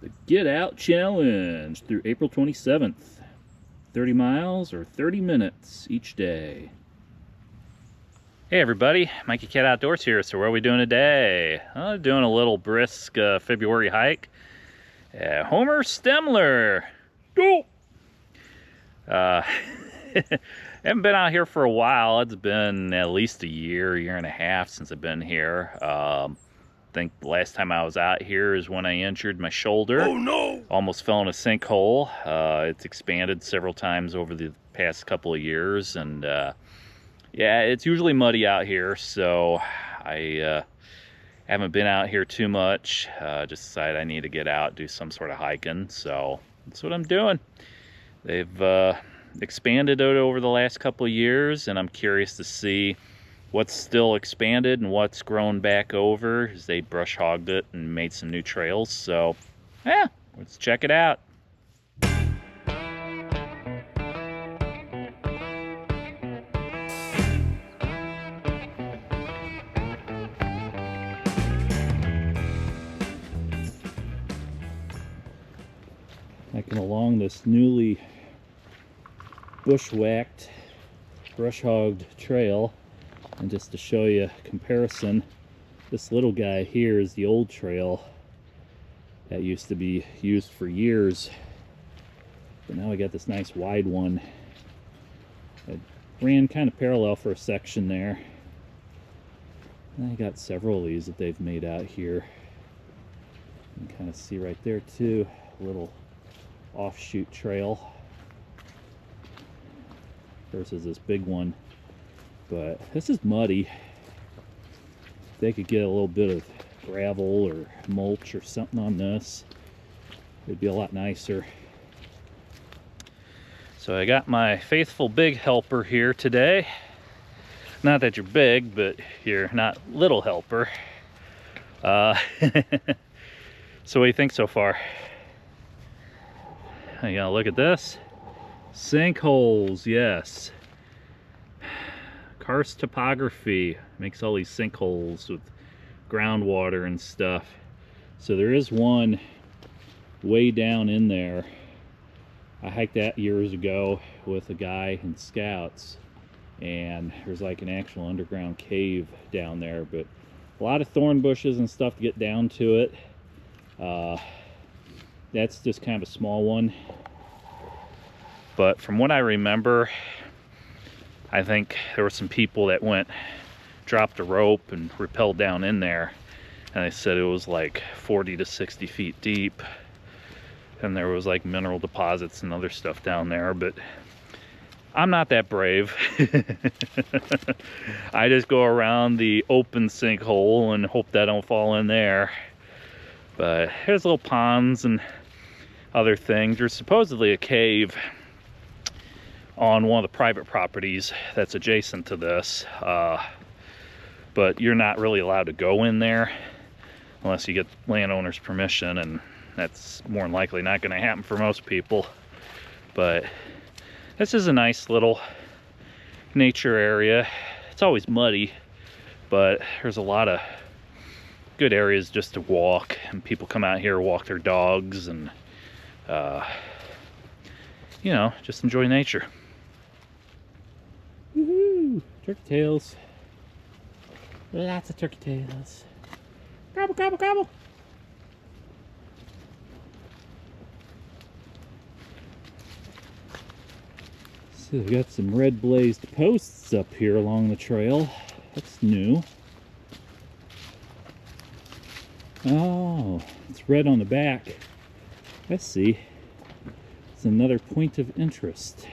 The Get Out Challenge through April 27th. 30 miles or 30 minutes each day. Hey everybody, Mikeycat Outdoors here. So what are we doing today? Doing a little brisk February hike. Homer Stemler. Go! Haven't been out here for a while. It's been at least a year and a half since I've been here. I think the last time I was out here is when I injured my shoulder. Oh no! Almost fell in a sinkhole. It's expanded several times over the past couple of years, and yeah, it's usually muddy out here, so I haven't been out here too much. Just decided I need to get out, do some sort of hiking, so that's what I'm doing. They've expanded it over the last couple of years, and I'm curious to see what's still expanded and what's grown back over, as they brush hogged it and made some new trails. So yeah, let's check it out. Hiking along this newly bushwhacked, brush hogged trail. And just to show you a comparison, this little guy here is the old trail that used to be used for years. But now we got this nice wide one. It ran kind of parallel for a section there. And I got several of these that they've made out here. You can kind of see right there too, a little offshoot trail versus this big one. But this is muddy. If they could get a little bit of gravel or mulch or something on this, it'd be a lot nicer. So I got my faithful big helper here today. Not that you're big, but you're not little helper. So what do you think so far? You gotta look at this. Sinkholes, yes. Karst topography makes all these sinkholes with groundwater and stuff. So there is one way down in there. I hiked that years ago with a guy in Scouts, and there's like an actual underground cave down there, but a lot of thorn bushes and stuff to get down to it. That's just kind of a small one, but from what I remember, I think there were some people that dropped a rope and rappelled down in there, and they said it was like 40 to 60 feet deep, and there was like mineral deposits and other stuff down there. But I'm not that brave. I just go around the open sinkhole and hope that I don't fall in there. But there's little ponds and other things. There's supposedly a cave on one of the private properties that's adjacent to this, but you're not really allowed to go in there unless you get landowner's permission, and that's more than likely not going to happen for most people. But this is a nice little nature area. It's always muddy, but there's a lot of good areas just to walk, and people come out here, walk their dogs, and you know, just enjoy nature. Woohoo! Turkey tails. Lots of turkey tails. Gobble, gobble, gobble. So we got some red blazed posts up here along the trail. That's new. Oh, it's red on the back. I see. It's another point of interest.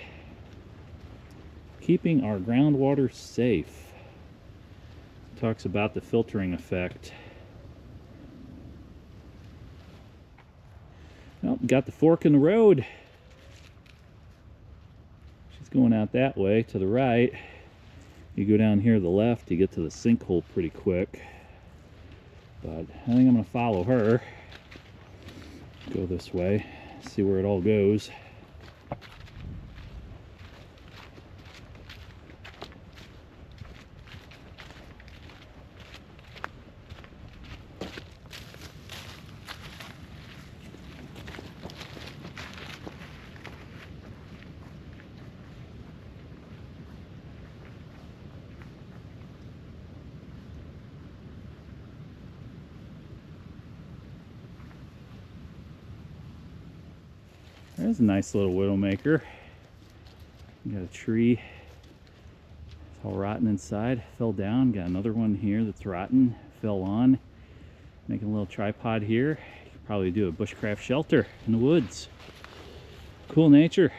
Keeping our groundwater safe. It talks about the filtering effect. Well, got the fork in the road. She's going out that way to the right. You go down here to the left, you get to the sinkhole pretty quick. But I think I'm going to follow her. Go this way, see where it all goes. There's a nice little widowmaker. Got a tree. It's all rotten inside. Fell down. Got another one here that's rotten. Fell on. Making a little tripod here. You could probably do a bushcraft shelter in the woods. Cool nature.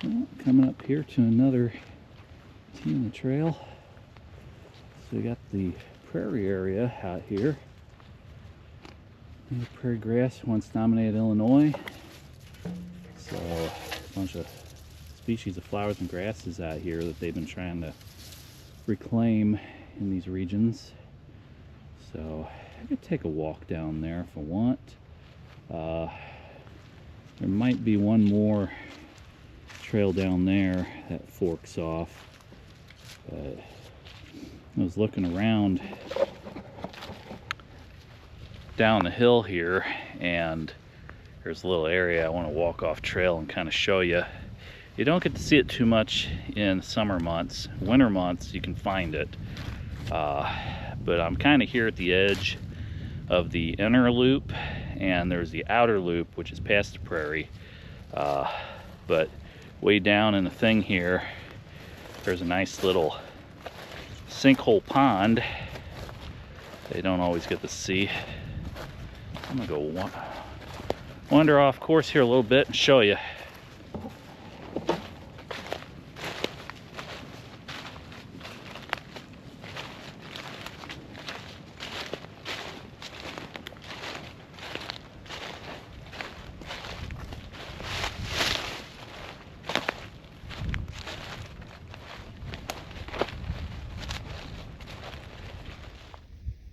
Well, coming up here to another T in the trail. So we got the Prairie area out here. Prairie grass once dominated Illinois. So a bunch of species of flowers and grasses out here that they've been trying to reclaim in these regions. So I could take a walk down there if I want. There might be one more trail down there that forks off. But I was looking around down the hill here, and there's a little area I want to walk off trail and kind of show you. You don't get to see it too much in summer months. Winter months you can find it, but I'm kind of here at the edge of the inner loop, and there's the outer loop which is past the Prairie, but way down in the thing here there's a nice little sinkhole pond they don't always get to see. I'm gonna go wander off course here a little bit and show you.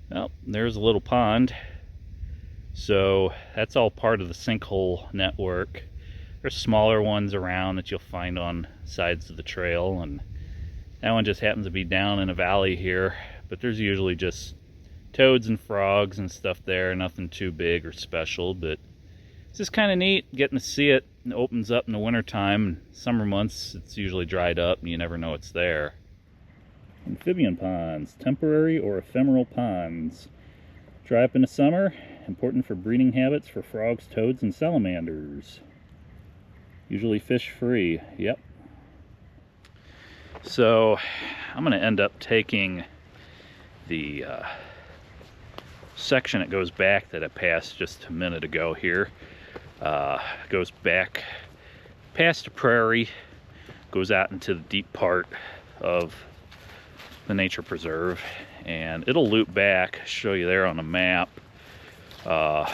Well, there's a little pond. So that's all part of the sinkhole network. There's smaller ones around that you'll find on sides of the trail, and that one just happens to be down in a valley here, but there's usually just toads and frogs and stuff there, nothing too big or special, but it's just kind of neat getting to see it. It opens up in the wintertime. Summer months it's usually dried up and you never know it's there. Amphibian ponds, temporary or ephemeral ponds. Dry up in the summer, important for breeding habits for frogs, toads, and salamanders. Usually fish free, yep. So I'm going to end up taking the section that goes back that I passed just a minute ago here. Goes back past the Prairie, goes out into the deep part of the nature preserve, and it'll loop back, show you there on the map. But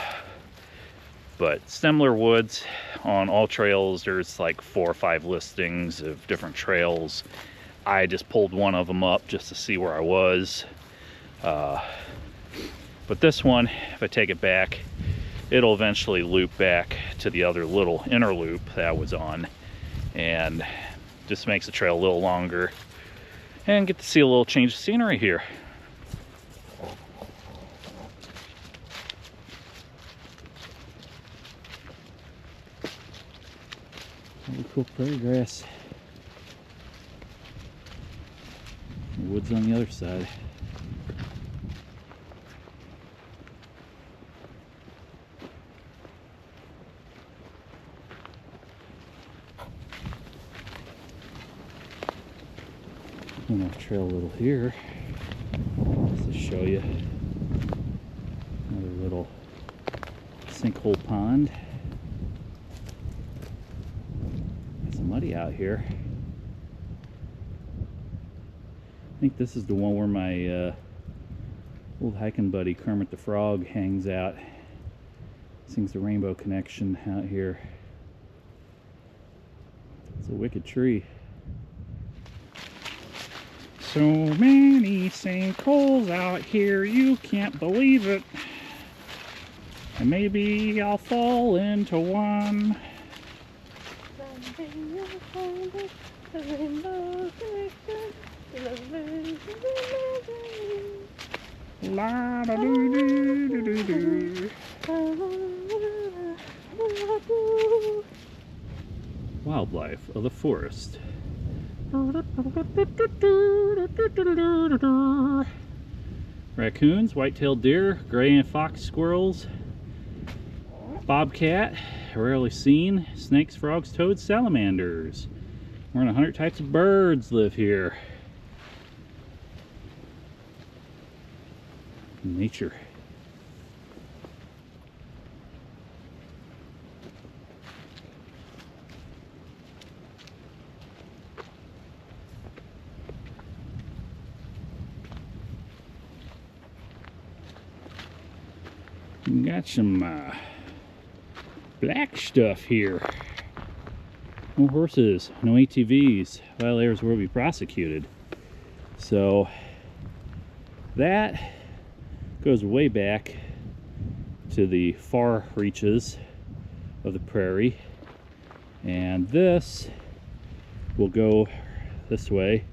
Stemler Woods, on all trails there's like 4 or 5 listings of different trails. I just pulled one of them up just to see where I was, but this one, if I take it back, it'll eventually loop back to the other little inner loop that I was on, and just makes the trail a little longer and get to see a little change of scenery here. Really cool prairie grass. The woods on the other side. Going off trail a little here, just to show you another little sinkhole pond. It's muddy out here. I think this is the one where my old hiking buddy Kermit the Frog hangs out. Sings the Rainbow Connection out here. It's a wicked tree. So many sinkholes out here, you can't believe it. And maybe I'll fall into one. La da doo doo doo doo doo. Wildlife of the forest. raccoons, white-tailed deer, gray and fox squirrels, bobcat, rarely seen, snakes, frogs, toads, salamanders. More than 100 types of birds live here. Nature. Got some black stuff here. No horses, no ATVs. Violators will be prosecuted. So that goes way back to the far reaches of the prairie, and this will go this way.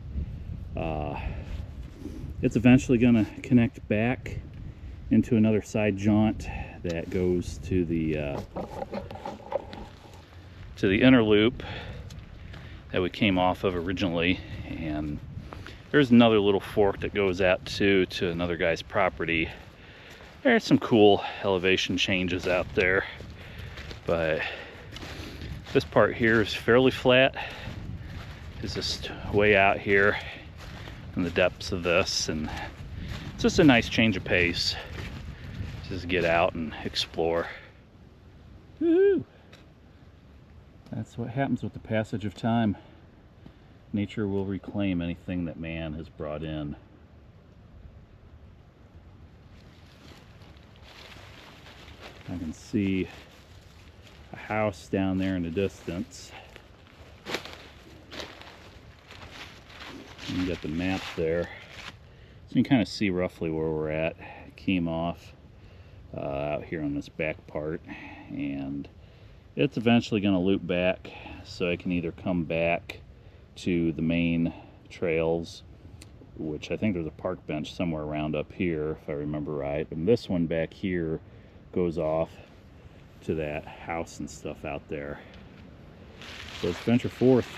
It's eventually going to connect back into another side jaunt that goes to the inner loop that we came off of originally, and there's another little fork that goes out to another guy's property. There's some cool elevation changes out there, but this part here is fairly flat. It's just way out here in the depths of this, and it's just a nice change of pace. Just get out and explore. Woohoo! That's what happens with the passage of time. Nature will reclaim anything that man has brought in. I can see a house down there in the distance. You got the map there. So you can kind of see roughly where we're at. Came off out here on this back part, and it's eventually going to loop back, so I can either come back to the main trails, which I think there's a park bench somewhere around up here if I remember right, and this one back here goes off to that house and stuff out there. So let's venture forth.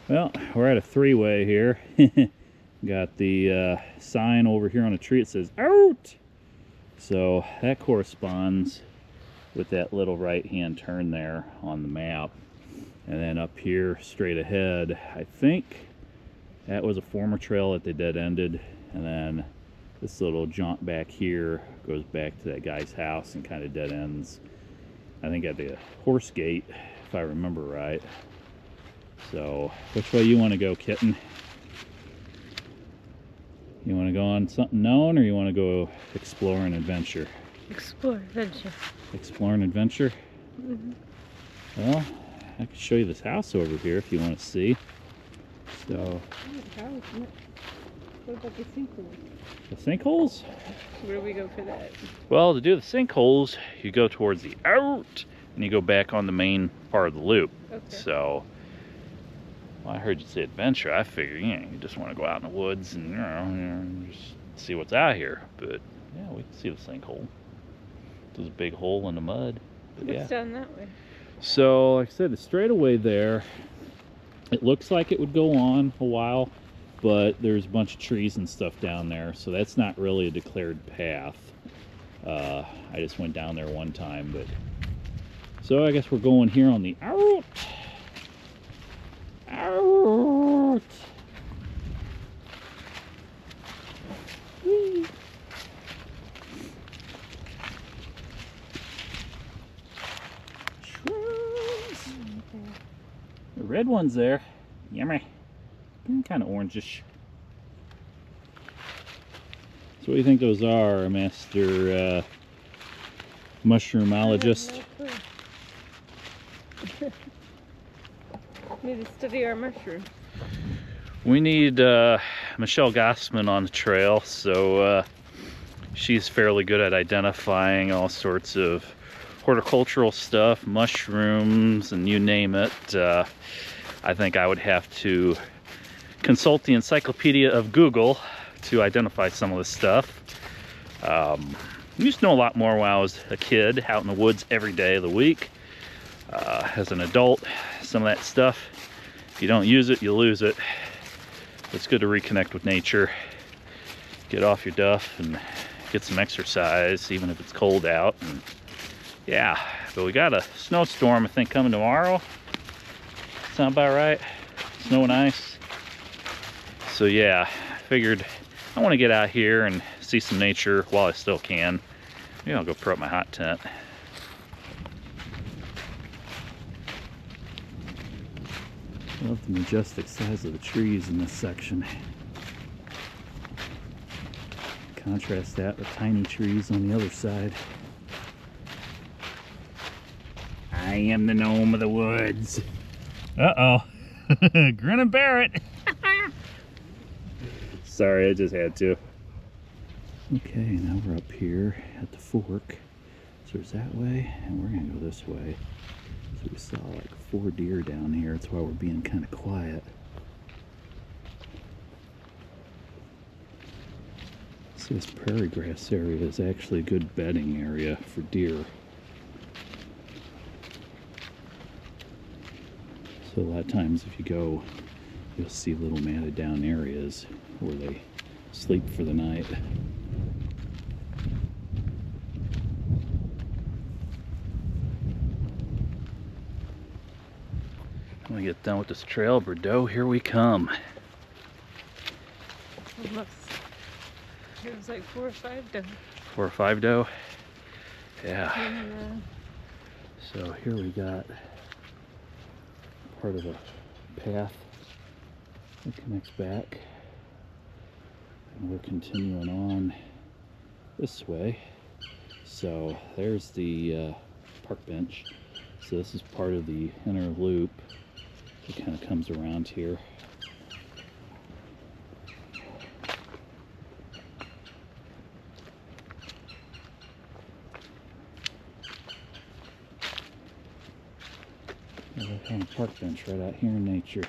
Well, we're at a three-way here. Got the sign over here on a tree. It says out, so that corresponds with that little right-hand turn there on the map. And then up here straight ahead, I think that was a former trail that they dead-ended, and then this little jaunt back here goes back to that guy's house and kind of dead ends, I think, at the horse gate, if I remember right. So which way you want to go, kitten? You want to go on something known, or you want to go explore and adventure? Explore, adventure. Explore and adventure? Mm-hmm. Well, I can show you this house over here if you want to see. So, what about the sinkholes? The sinkholes? Where do we go for that? Well, to do the sinkholes, you go towards the out, and you go back on the main part of the loop. Okay. So, well, I heard you say adventure. I figured, you just want to go out in the woods and, just see what's out here. But, yeah, we can see the sinkhole. There's a big hole in the mud. But, what's down that way? So, like I said, the straightaway there, it looks like it would go on a while, but there's a bunch of trees and stuff down there, so that's not really a declared path. I just went down there one time, but so I guess we're going here on the out. Out. Whee. The red one's there. Yummy. Kind of orangish. So what do you think those are, Master Mushroomologist? Need to study our mushrooms. We need Michelle Gossman on the trail, so she's fairly good at identifying all sorts of horticultural stuff, mushrooms, and you name it. I think I would have to consult the encyclopedia of Google to identify some of this stuff. I used to know a lot more when I was a kid, out in the woods every day of the week. As an adult, some of that stuff, if you don't use it, you lose it. It's good to reconnect with nature get off your duff and get some exercise, even if it's cold out. And yeah, but we got a snowstorm, I think, coming tomorrow. Sound about right? Snow and ice. So yeah, I figured I want to get out here and see some nature while I still can. Maybe I'll go put up my hot tent. I love the majestic size of the trees in this section. Contrast that with tiny trees on the other side. I am the gnome of the woods. Uh-oh. Grin and bear it. Sorry, I just had to. Okay, now we're up here at the fork. So there's that way, and we're gonna go this way. So we saw like 4 deer down here. That's why we're being kind of quiet. So this prairie grass area is actually a good bedding area for deer. So a lot of times if you go, you'll see little matted down areas where they sleep for the night. When we get done with this trail, Bordeaux, here we come. Almost. It was like 4 or 5 down. 4 or 5 doe? Yeah. And, So here we got part of a path that connects back. And we're continuing on this way. So there's the park bench. So this is part of the inner loop. It kind of comes around here. We're on a park bench right out here in nature.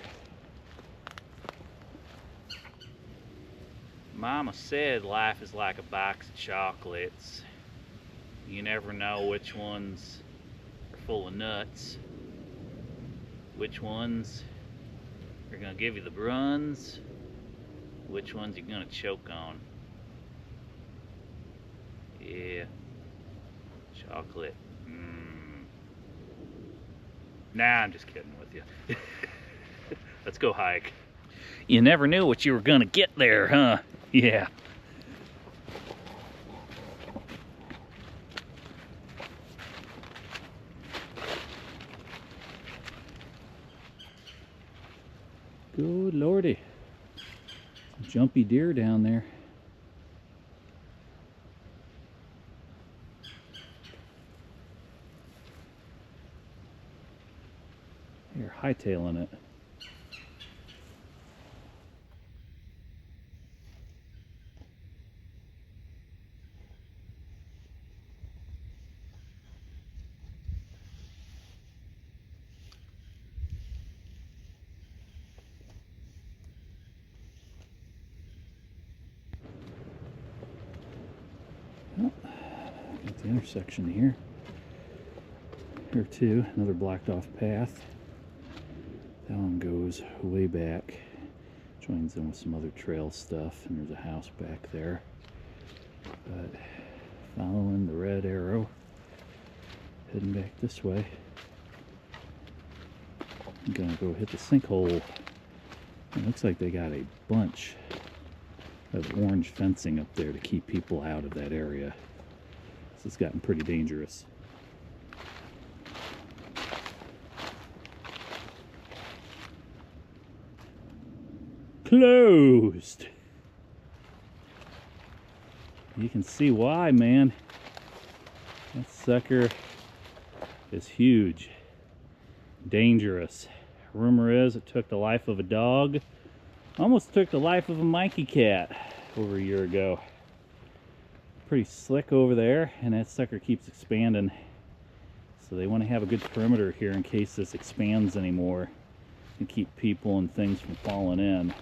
Mama said life is like a box of chocolates. You never know which ones are full of nuts, which ones are gonna give you the bruns, which ones you're gonna choke on. Yeah, chocolate. Nah, I'm just kidding with you. Let's go hike. You never knew what you were gonna get there, huh? Yeah. Good lordy. Some jumpy deer down there. You're hightailing it. Well, got the intersection here. Here too, another blocked off path. That one goes way back, joins in with some other trail stuff, and there's a house back there. But following the red arrow, heading back this way. I'm gonna go hit the sinkhole. It looks like they got a bunch of orange fencing up there to keep people out of that area. So it's gotten pretty dangerous. Closed. You can see why, man. That sucker is huge. Dangerous. Rumor is it took the life of a dog. Almost took the life of a Mikeycat over a year ago. Pretty slick over there, and that sucker keeps expanding. So they want to have a good perimeter here in case this expands anymore and keep people and things from falling in.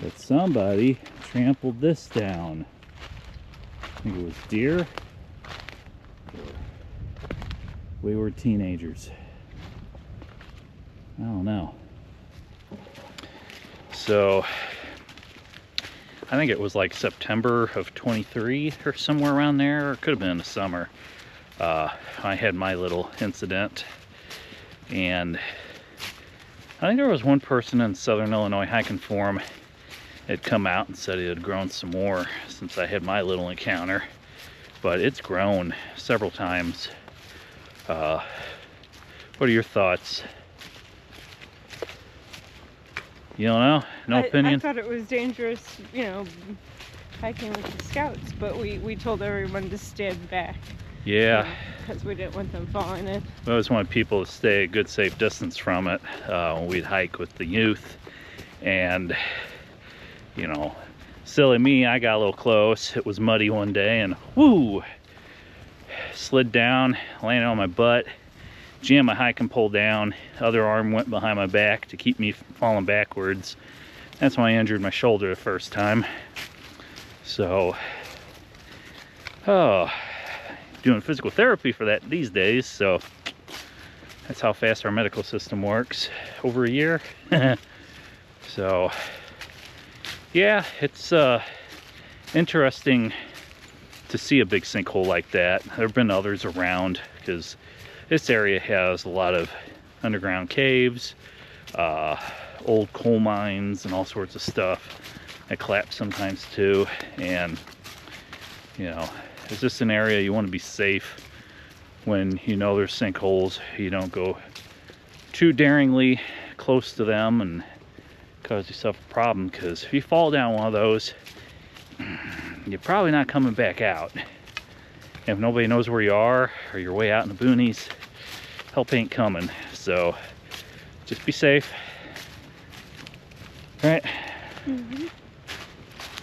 But somebody trampled this down. I think it was deer or wayward teenagers. I don't know. So I think it was like September of 23 or somewhere around there, or it could have been in the summer. I had my little incident, and I think there was one person in Southern Illinois hiking forum had come out and said it had grown some more since I had my little encounter, but it's grown several times. What are your thoughts? You don't know? No opinion? I thought it was dangerous, you know, hiking with the scouts, but we told everyone to stand back. Yeah. Because we didn't want them falling in. We always wanted people to stay a good safe distance from it when we'd hike with the youth. And, you know, silly me, I got a little close. It was muddy one day and whoo! Slid down, landed on my butt, jammed my hiking pole down, other arm went behind my back to keep me from falling backwards. That's when I injured my shoulder the first time. So, doing physical therapy for that these days, so that's how fast our medical system works. Over a year. So, yeah, it's interesting to see a big sinkhole like that. There have been others around because this area has a lot of underground caves, old coal mines, and all sorts of stuff that collapse sometimes too. And, you know, it's just an area you want to be safe when you know there's sinkholes. You don't go too daringly close to them and cause yourself a problem, because if you fall down one of those, you're probably not coming back out. If nobody knows where you are, or you're way out in the boonies, help ain't coming. So just be safe. All right.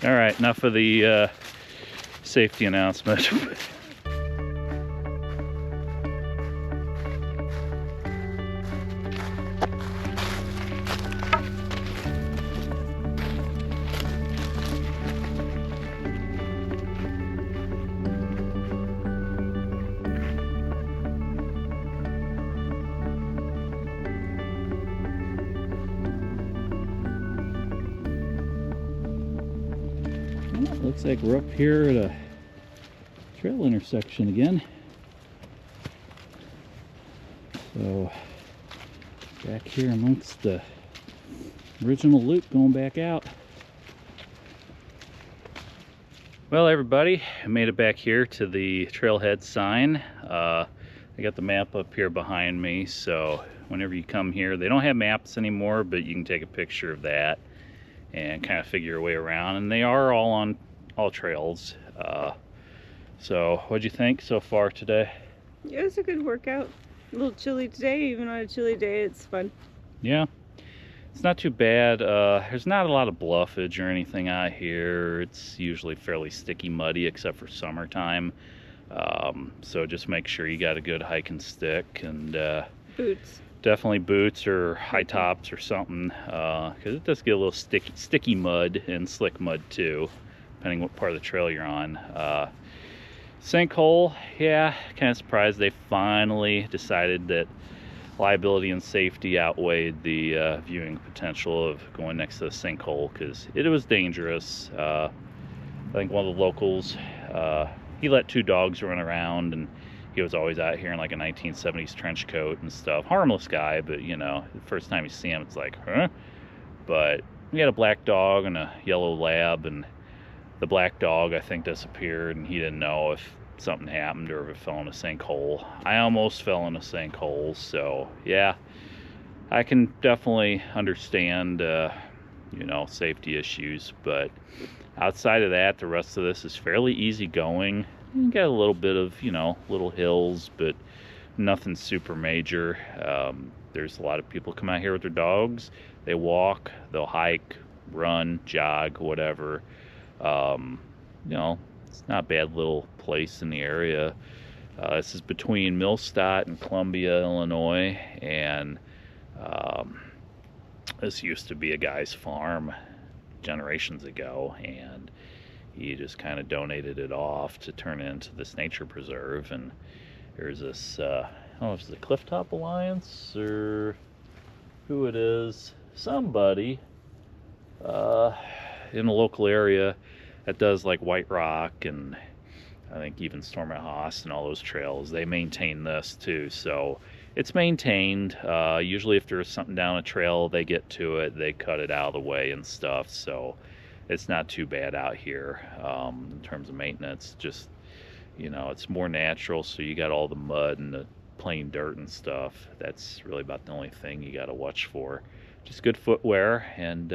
All right, enough of the safety announcement. Looks like we're up here at a trail intersection again. So back here amongst the original loop going back out. Well, everybody, I made it back here to the Trailhead sign. I got the map up here behind me, so whenever you come here, they don't have maps anymore, but you can take a picture of that and kind of figure your way around, and they are all on all trails. So what'd you think so far today? Yeah, it was a good workout. A little chilly today. Even on a chilly day, it's fun. Yeah, it's not too bad. There's not a lot of bluffage or anything out here. It's usually fairly sticky muddy except for summertime. So just make sure you got a good hiking stick and boots. Definitely boots or high tops or something, because it does get a little sticky mud and slick mud too, depending what part of the trail you're on. Sinkhole, yeah, kind of surprised they finally decided that liability and safety outweighed the viewing potential of going next to the sinkhole, because it was dangerous. I think one of the locals, he let two dogs run around, and he was always out here in like a 1970s trench coat and stuff. Harmless guy, but you know, the first time you see him, it's like, huh? But we had a black dog and a yellow lab, and the black dog, I think, disappeared, and he didn't know if something happened or if it fell in a sinkhole. I almost fell in a sinkhole, so yeah, I can definitely understand, you know, safety issues, but outside of that, the rest of this is fairly easy going. You got a little bit of, you know, little hills, but nothing super major. There's a lot of people come out here with their dogs. They walk, they'll hike, run, jog, whatever. You know, it's not a bad little place in the area. This is between Millstadt and Columbia, Illinois, and this used to be a guy's farm generations ago, and he just kind of donated it off to turn it into this nature preserve. And there's this, I don't know if it's the Clifftop Alliance or who it is, somebody in the local area that does like White Rock and I think even Storm at Haas and all those trails. They maintain this too, so it's maintained. Usually if there's something down a trail, they get to it, they cut it out of the way and stuff, so it's not too bad out here in terms of maintenance. Just, you know, it's more natural, so you got all the mud and the plain dirt and stuff. That's really about the only thing you got to watch for. Just good footwear, and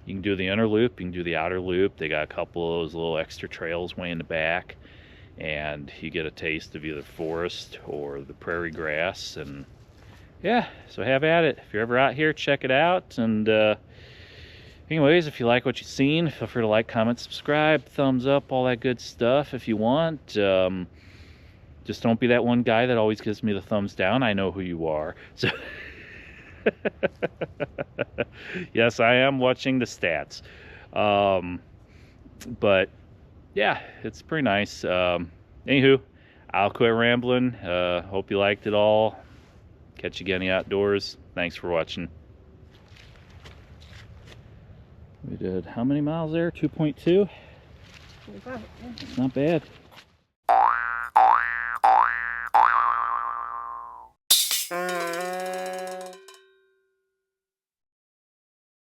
you can do the inner loop, you can do the outer loop. They got a couple of those little extra trails way in the back, and you get a taste of either forest or the prairie grass. And yeah, so have at it. If you're ever out here, check it out. And anyways, if you like what you've seen, feel free to like, comment, subscribe, thumbs up, all that good stuff if you want. Just don't be that one guy that always gives me the thumbs down. I know who you are. So yes, I am watching the stats. But yeah, it's pretty nice. Anywho, I'll quit rambling. Hope you liked it all. Catch you again in the outdoors. Thanks for watching. We did how many miles there? 2.2? Yeah. It's not bad.